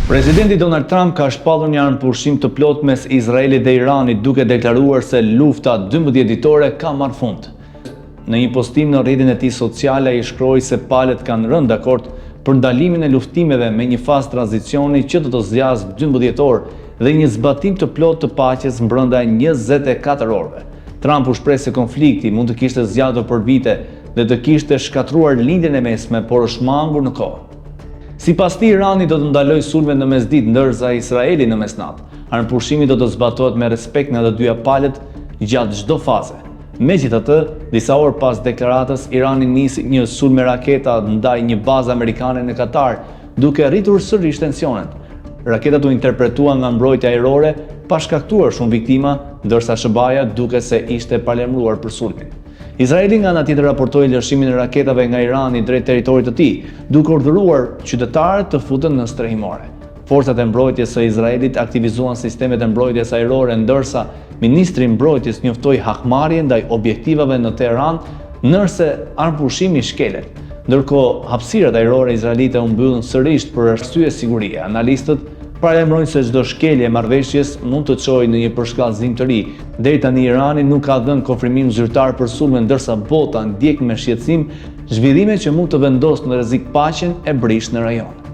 Presidenti Donald Trump ka shpallur një armëpushim të plot mes Izraelit dhe Iranit duke deklaruar se lufta 12 ditore ka marrë fund. Në një postim në rrjetin e tij social ai shkroi se palët kanë rënë dakord për ndalimin e luftimeve me një fazë tranzicioni që do të zgjasë 12 orë dhe një zbatim të plot të paqes brenda 24 orëve. Trump u shpreh se konflikti mund të kishte zgjatur për vite dhe të kishte shkatruar lindjen e mesme, por është mangur në kohë. Sipas tij, Irani do të ndalojë sulme në mesditë, ndërsa Izraeli në mesnatë. Armëpushimi do të zbatohet me respekt nga të dyja palët gjatë çdo faze. Megjithatë, disa orë pas deklaratës, Irani nisi një sulm me raketa ndaj një bazë amerikane në Katar, duke rritur sërish tensionet. Raketat u interpretuan nga mbrojtja ajrore pa shkaktuar shumë viktima, ndërsa SBA duket se ishte palemruar për sulmin. Izraeli nga ana tjetër raportoi lëshimin e raketave nga Irani drejt territorit të tij, duke urdhëruar qytetarët të futen në strehimore. Forcat e mbrojtjes së Izraelit aktivizuan sistemet e mbrojtjes ajrore, ndërsa ministri i mbrojtjes njoftoi hakmarrje ndaj objektivave në Teheran, ndërsa armëpushimi shkelet. Ndërkohë, hapësirat ajrore izraelite u mbyllën sërish për arsye sigurie. Analistët paralajmërojnë se çdo shkelje e marrëveshjes mund të çojë në një përshkallëzim të ri. Deri tani Irani nuk ka dhënë konfirmim zyrtar për sulmin, ndërsa bota ndjek me shqetësim zhvillime që mund të vendosë në rrezik paqen e brishtë në rajon.